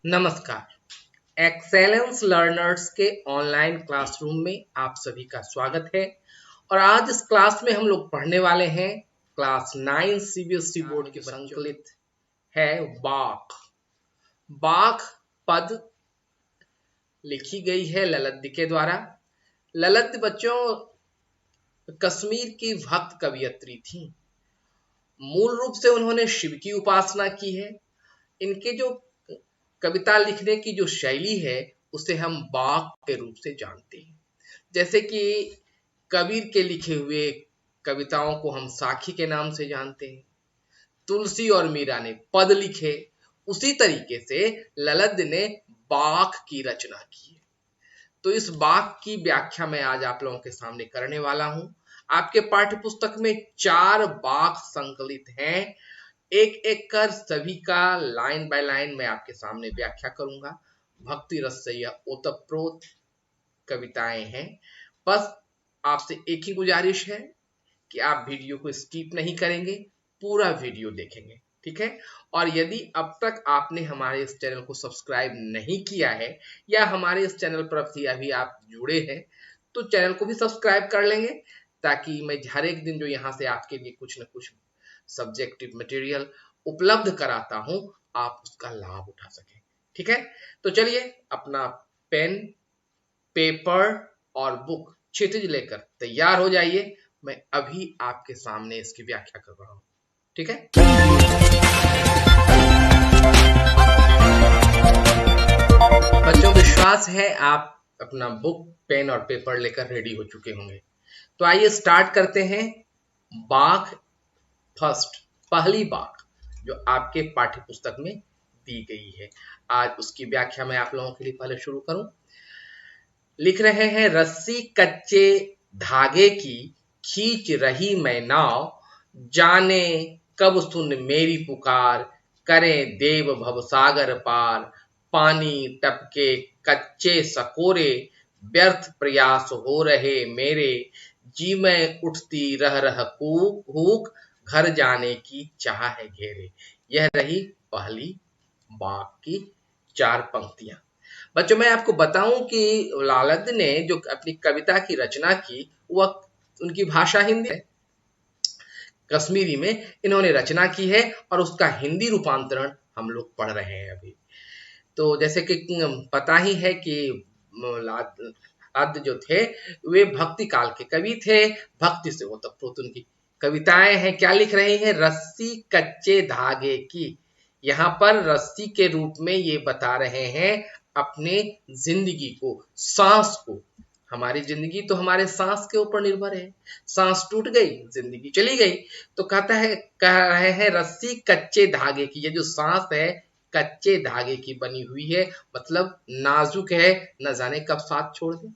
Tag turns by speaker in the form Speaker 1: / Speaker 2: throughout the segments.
Speaker 1: नमस्कार। Excellence learners के online classroom में आप सभी का स्वागत है। और आज इस क्लास में हम लोग पढ़ने वाले हैं क्लास 9 सीबीएसई बोर्ड के संकलित है बाख। बाख पद लिखी गई है ललद्दी के द्वारा। ललद्दी बच्चों कश्मीर की भक्त कवियत्री थी। मूल रूप से उन्होंने शिव की उपासना की है। इनके जो कविता लिखने की जो शैली है उसे हम बाख के रूप से जानते हैं। जैसे कि कबीर के लिखे हुए कविताओं को हम साखी के नाम से जानते हैं। तुलसी और मीरा ने पद लिखे, उसी तरीके से ललद्द ने बाख की रचना की है। तो इस बाख की व्याख्या मैं आज आप लोगों के सामने करने वाला हूं। आपके पाठ्य पुस्तक में 4 बाख संकलित हैं। एक एक कर सभी का लाइन बाय लाइन मैं आपके सामने व्याख्या करूंगा। भक्ति रस से यह ओतप्रोत कविताएं हैं। बस आपसे एक ही गुजारिश है कि आप वीडियो को स्किप नहीं करेंगे, पूरा वीडियो देखेंगे, ठीक है। और यदि अब तक आपने हमारे इस चैनल को सब्सक्राइब नहीं किया है या हमारे इस चैनल पर अभी आप जुड़े हैं तो चैनल को भी सब्सक्राइब कर लेंगे, ताकि मैं हर एक दिन जो यहाँ से आपके लिए कुछ न कुछ सब्जेक्टिव मटेरियल उपलब्ध कराता हूं, आप उसका लाभ उठा सकें, ठीक है। तो चलिए अपना पेन, पेपर और बुक क्षितिज लेकर तैयार हो जाइए। मैं अभी आपके सामने इसकी व्याख्या कर रहा हूं, ठीक है। बच्चों विश्वास है आप अपना बुक, पेन और पेपर लेकर रेडी हो चुके होंगे। तो आइए स्टार्ट करते हैं। बाख फर्स्ट, पहली बाख जो आपके पाठ्य पुस्तक में दी गई है, आज उसकी व्याख्या मैं आप लोगों के लिए पहले शुरू करूं। लिख रहे हैं, रस्सी कच्चे धागे की खींच रही मैं नाव, जाने कब सुन मेरी पुकार, करें देव भवसागर पार। पानी टपके कच्चे सकोरे, व्यर्थ प्रयास हो रहे मेरे, जी में उठती रह रह कूक, घर जाने की चाह है घेरे। यह रही पहली बाख की 4 पंक्तियां। बच्चों मैं आपको बताऊं कि ललद्द ने जो अपनी कविता की रचना की वह उनकी भाषा हिंदी है। कश्मीरी में इन्होंने रचना की है और उसका हिंदी रूपांतरण हम लोग पढ़ रहे हैं अभी। तो जैसे कि पता ही है कि ललद्द जो थे वे भक्ति काल के कवि थे। भक्ति से ओतप्रोत उनकी कविताएं हैं। क्या लिख रहे हैं, रस्सी कच्चे धागे की। यहाँ पर रस्सी के रूप में ये बता रहे हैं अपने जिंदगी को, सांस को। हमारी जिंदगी तो हमारे सांस के ऊपर निर्भर है। सांस टूट गई, जिंदगी चली गई। तो कह रहे हैं रस्सी कच्चे धागे की। ये जो सांस है कच्चे धागे की बनी हुई है, मतलब नाजुक है, न जाने कब साथ छोड़ दे।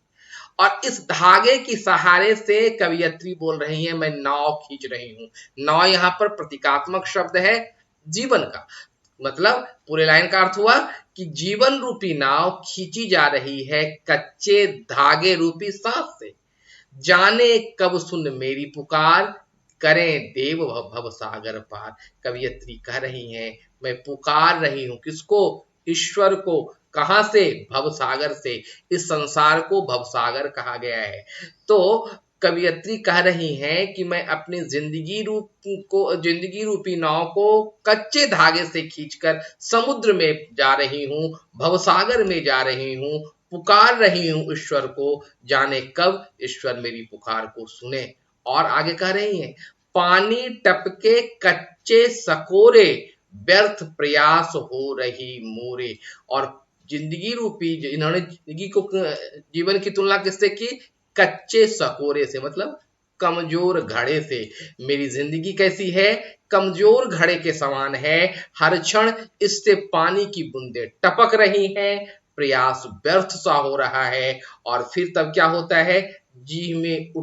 Speaker 1: और इस धागे की सहारे से कवियत्री बोल रही है, मैं नाव खींच रही हूं। नाव यहाँ पर प्रतीकात्मक शब्द है जीवन का। मतलब पूरे लाइन का अर्थ हुआ कि जीवन रूपी नाव खींची जा रही है कच्चे धागे रूपी सांस से। जाने कब सुन मेरी पुकार, करें देव भव सागर पार। कवियत्री कह रही हैं, मैं पुकार रही हूं किसको, ईश्वर को। कहां से, भव सागर से। इस संसार को भव सागर कहा गया है। तो कवियत्री कह रही हैं कि मैं अपनी जिंदगी रूपी नाव को कच्चे धागे से खींचकर समुद्र में जा रही हूं, भवसागर में जा रही हूं, पुकार रही हूं ईश्वर को। जाने कब ईश्वर मेरी पुकार को सुने। और आगे कह रही हैं, पानी टपके कच्चे सकोरे, व्यर्थ प्रयास हो रही मोरे। और जिंदगी रूपी, इन्होंने जीवन की तुलना किससे की, कच्चे सकोरे से, मतलब कमजोर घड़े से। मेरी जिंदगी कैसी है, कमजोर घड़े के समान है। हर क्षण इससे पानी की बूंदें टपक रही हैं, प्रयास व्यर्थ सा हो रहा है। और फिर तब क्या होता है, जी में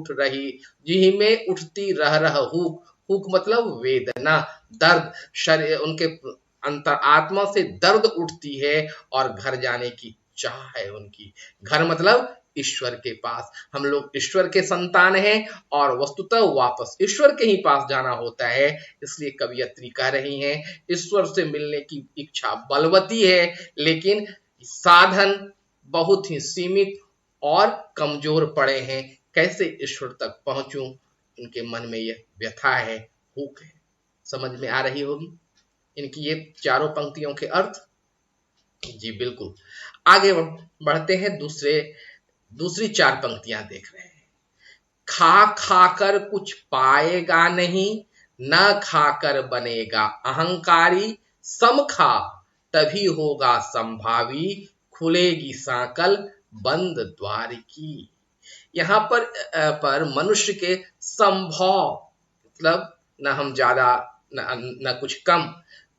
Speaker 1: उठती रह रह हुक। हुक मतलब वेदना, दर्द। शरीर, उनके अंतर आत्मा से दर्द उठती है और घर जाने की चाह है उनकी। घर मतलब ईश्वर के पास। हम लोग ईश्वर के संतान हैं और वस्तुतः वापस ईश्वर के ही पास जाना होता है। इसलिए कवयित्री कह रही हैं ईश्वर से मिलने की इच्छा बलवती है, लेकिन साधन बहुत ही सीमित और कमजोर पड़े हैं। कैसे ईश्वर तक पहुंचूं, इनके मन में यह व्यथा है, भूख है। समझ में आ रही होगी इनकी ये चारों पंक्तियों के अर्थ। जी बिल्कुल। आगे बढ़ते हैं, दूसरी चार पंक्तियां देख रहे हैं। खा खाकर कुछ पाएगा नहीं, न खाकर बनेगा अहंकारी, सम खा तभी होगा संभावी, खुलेगी सांकल बंद द्वार की। यहाँ पर मनुष्य के संभव मतलब न हम ज्यादा न कुछ कम,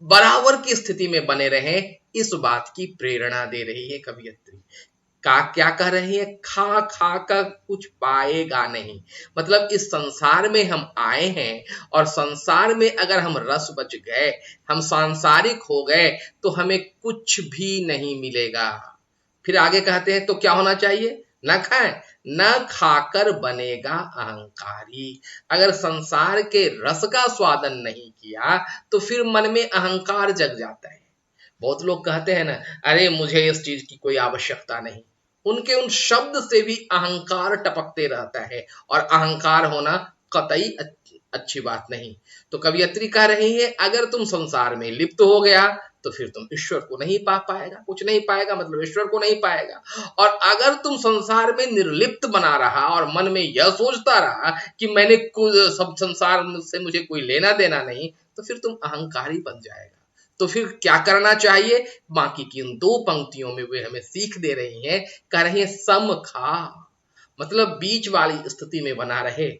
Speaker 1: बराबर की स्थिति में बने रहें, इस बात की प्रेरणा दे रही है कवयित्री। क्या कह रही है? खा खा कर कुछ पाएगा नहीं, मतलब इस संसार में हम आए हैं और संसार में अगर हम रस बच गए, हम सांसारिक हो गए, तो हमें कुछ भी नहीं मिलेगा। फिर आगे कहते हैं तो क्या होना चाहिए? न खाएं, न खाकर बनेगा अहंकारी। अगर संसार के रस का स्वादन नहीं किया तो फिर मन में अहंकार जग जाता है। बहुत लोग कहते हैं ना, अरे मुझे इस चीज की कोई आवश्यकता नहीं। उनके उन शब्द से भी अहंकार टपकते रहता है, और अहंकार होना कतई अच्छी बात नहीं। तो कवयित्री कह रही है अगर तुम संसार में लिप्त हो गया तो फिर तुम ईश्वर को नहीं पा पाएगा, कुछ नहीं पाएगा, मतलब ईश्वर को नहीं पाएगा। और अगर तुम संसार में निर्लिप्त बना रहा और मन में यह सोचता रहा कि मैंने सब संसार से मुझे कोई लेना देना नहीं, तो फिर तुम अहंकारी बन जाएगा। तो फिर क्या करना चाहिए? बाकी की इन दो पंक्तियों में वे हमें सीख दे रही हैं, कह रही हैं सम खा, मतलब बीच वाली स्थिति में बना रहे,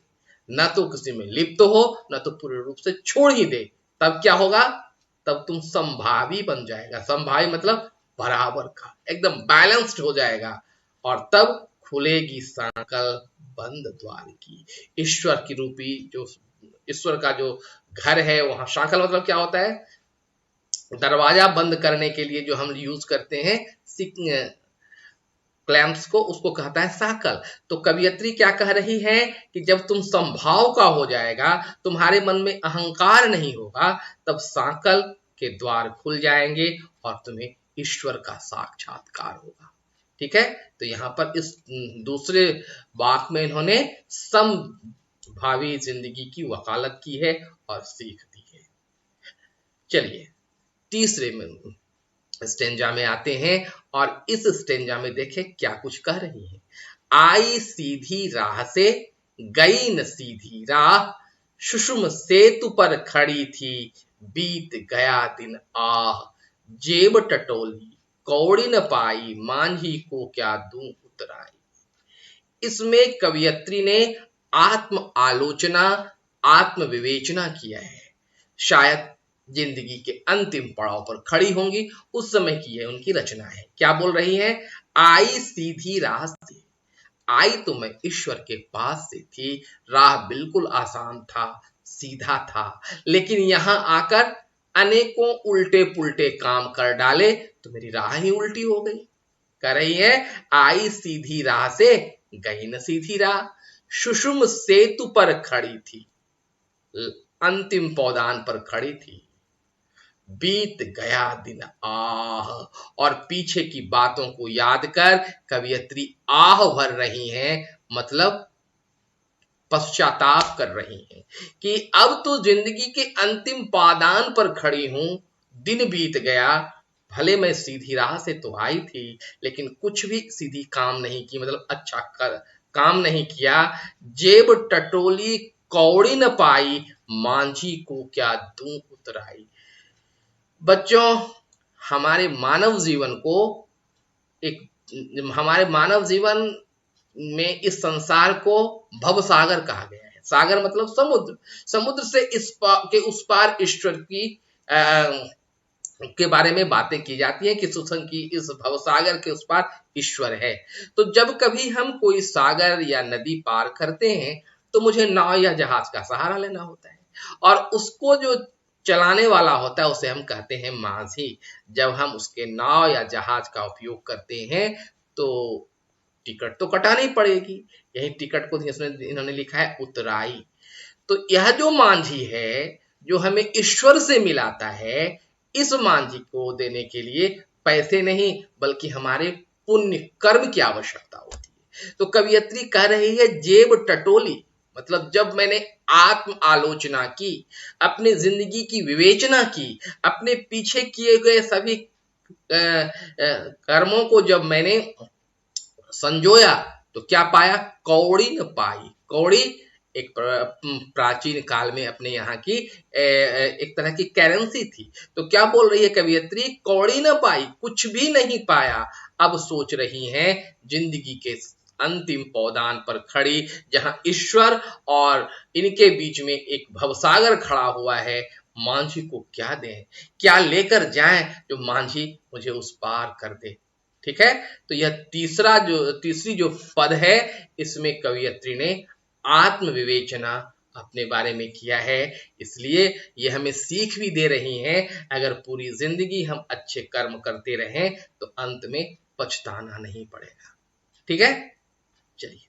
Speaker 1: न तो किसी में लिप्त हो, न तो पूर्ण रूप से छोड़ ही दे। तब क्या होगा? तब तुम संभावी बन जाएगा। संभावी मतलब बराबर का, एकदम बैलेंस्ड हो जाएगा, और तब खुलेगी सांकल बंद द्वार की। ईश्वर की रूपी जो ईश्वर का जो घर है वहां, सांकल मतलब क्या होता है? दरवाजा बंद करने के लिए जो हम यूज करते हैं क्लैंप्स को, उसको कहता है साकल। तो कवयित्री क्या कह रही है कि जब तुम संभाव का हो जाएगा, तुम्हारे मन में अहंकार नहीं होगा, तब साकल के द्वार खुल जाएंगे और तुम्हें ईश्वर का साक्षात्कार होगा। ठीक है, तो यहाँ पर इस दूसरे वाक्य में इन्होंने समभावी जिंदगी की वकालत की है और सीख दी है। चलिए तीसरे में स्टेंजा में आते हैं, और इस स्टेंजा में देखें क्या कुछ कह रही है। आई सीधी राह से गई न सीधी राह, सुषुम सेतु पर खड़ी थी बीत गया दिन आह, जेब टटोली कौड़ी न पाई, मांझी को क्या दूं उतराई। इसमें कवयित्री ने आत्म आलोचना, आत्म विवेचना किया है। शायद जिंदगी के अंतिम पड़ाव पर खड़ी होंगी, उस समय की यह उनकी रचना है। क्या बोल रही है? आई सीधी राह से, आई तो मैं ईश्वर के पास से थी, राह बिल्कुल आसान था, सीधा था, लेकिन यहां आकर अनेकों उल्टे पुल्टे काम कर डाले तो मेरी राह ही उल्टी हो गई। कह रही है आई सीधी राह से गई न सीधी राह, सुषुम सेतु पर खड़ी थी, अंतिम पौधान पर खड़ी थी, बीत गया दिन आह, और पीछे की बातों को याद कर कवयित्री आह भर रही हैं, मतलब पश्चाताप कर रही हैं कि अब तो जिंदगी के अंतिम पादान पर खड़ी हूं, दिन बीत गया, भले मैं सीधी राह से तो आई थी, लेकिन कुछ भी सीधी काम नहीं की, मतलब अच्छा काम नहीं किया। जेब टटोली कौड़ी न पाई, मांझी को क्या दूं उतराई। बच्चों, हमारे मानव जीवन में इस संसार को भवसागर कहा गया है। सागर मतलब समुद्र, समुद्र से के उस पार ईश्वर की के बारे में बातें की जाती है कि सुसंग की इस भवसागर के उस पार ईश्वर है। तो जब कभी हम कोई सागर या नदी पार करते हैं तो मुझे नाव या जहाज का सहारा लेना होता है, और उसको जो चलाने वाला होता है उसे हम कहते हैं माझी। जब हम उसके नाव या जहाज का उपयोग करते हैं तो टिकट तो कटानी पड़ेगी। यही टिकट को इन्होंने लिखा है उतराई। तो यह जो मांझी है जो हमें ईश्वर से मिलाता है, इस मांझी को देने के लिए पैसे नहीं बल्कि हमारे पुण्य कर्म की आवश्यकता होती है। तो कवियत्री कह रही है जेब टटोली, मतलब जब मैंने आत्म आलोचना की, अपनी जिंदगी की विवेचना की, अपने पीछे किए गए सभी कर्मों को जब मैंने संजोया तो क्या पाया? कौड़ी न पाई। कौड़ी एक प्राचीन काल में अपने यहाँ की एक तरह की करेंसी थी। तो क्या बोल रही है कवियत्री? कौड़ी न पाई, कुछ भी नहीं पाया। अब सोच रही हैं जिंदगी के अंतिम पौधान पर खड़ी, जहां ईश्वर और इनके बीच में एक भवसागर खड़ा हुआ है। मांझी को क्या दें, क्या लेकर जाएं जो मांझी मुझे उस पार कर दे। ठीक है, तो यह तीसरी जो पद है, इसमें कवियत्री ने आत्म विवेचना अपने बारे में किया है। इसलिए यह हमें सीख भी दे रही हैं, अगर पूरी जिंदगी हम अच्छे कर्म करते रहें तो अंत में पछताना नहीं पड़ेगा। ठीक है, चलिए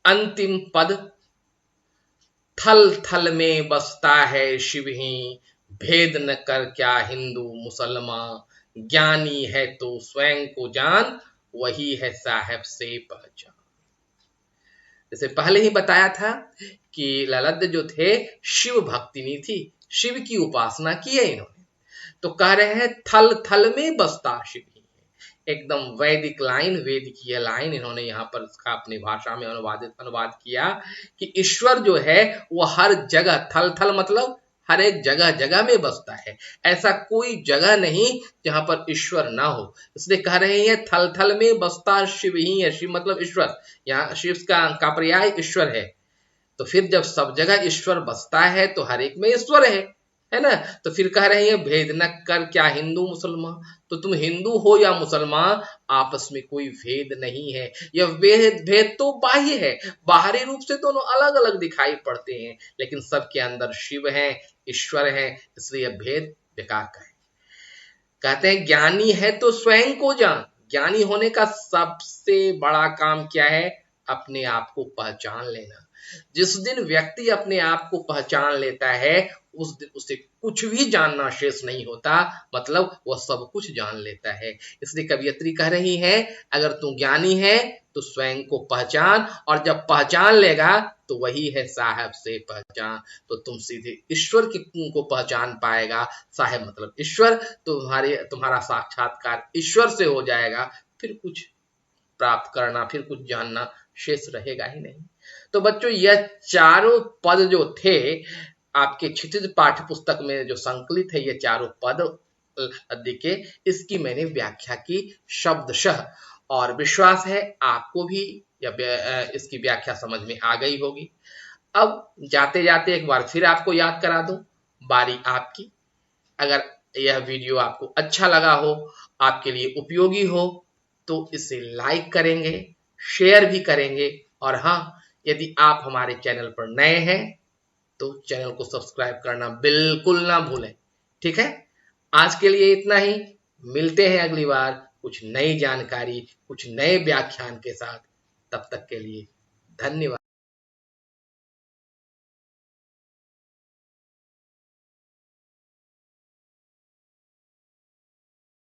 Speaker 1: अंतिम पद, थल थल में बसता है शिव ही, भेद न कर क्या हिंदू मुसलमान, ज्ञानी है तो स्वयं को जान, वही है साहब से पहचान। जैसे पहले ही बताया था कि ललद जो थे शिव भक्तिनी थी, शिव की उपासना की है इन्होंने। तो कह रहे हैं थल थल में बसता शिव ही, एकदम वैदिक लाइन, वेद की यह लाइन इन्होंने यहाँ पर इसका अपनी भाषा में अनुवाद किया कि ईश्वर जो है वह हर जगह, थल थल मतलब हर एक जगह जगह में बसता है। ऐसा कोई जगह नहीं जहां पर ईश्वर ना हो। इसलिए कह रहे हैं थल थल में बसता शिव ही है। शिव मतलब ईश्वर, यहाँ शिव का पर्याय ईश्वर है। तो फिर जब सब जगह ईश्वर बसता है तो हर एक में ईश्वर है ना। तो फिर कह रहे हैं भेद न कर क्या हिंदू मुसलमान, तो तुम हिंदू हो या मुसलमान, आपस में कोई भेद नहीं है। यह भेद तो बाह्य है, बाहरी रूप से दोनों अलग अलग दिखाई पड़ते हैं, लेकिन सबके अंदर शिव है, ईश्वर है, इसलिए भेद बेकार का है। कहते हैं ज्ञानी है तो स्वयं को जान। ज्ञानी होने का सबसे बड़ा काम क्या है? अपने आप को पहचान लेना। जिस दिन व्यक्ति अपने आप को पहचान लेता है उस दिन उसे कुछ भी जानना शेष नहीं होता, मतलब वह सब कुछ जान लेता है। इसलिए कवियत्री कह रही है अगर तू ज्ञानी है तो स्वयं को पहचान, और जब पहचान लेगा तो वही है साहब से पहचान। तो तुम सीधे ईश्वर को पहचान पाएगा। साहब मतलब ईश्वर, तुम्हारा साक्षात्कार ईश्वर से हो जाएगा। फिर कुछ प्राप्त करना, फिर कुछ जानना शेष रहेगा ही नहीं। तो बच्चों यह चारों पद जो थे आपके क्षितिज पाठ्य पुस्तक में जो संकलित है, ये चारों पद के, इसकी मैंने व्याख्या की शब्दशः, और विश्वास है आपको भी इसकी व्याख्या समझ में आ गई होगी। अब जाते जाते एक बार फिर आपको याद करा दूं, बारी आपकी। अगर यह वीडियो आपको अच्छा लगा हो, आपके लिए उपयोगी हो, तो इसे लाइक करेंगे, शेयर भी करेंगे, और हाँ, यदि आप हमारे चैनल पर नए हैं तो चैनल को सब्सक्राइब करना बिल्कुल ना भूलें। ठीक है, आज के लिए इतना ही। मिलते हैं अगली बार कुछ नई जानकारी, कुछ नए व्याख्यान के साथ। तब तक के लिए धन्यवाद।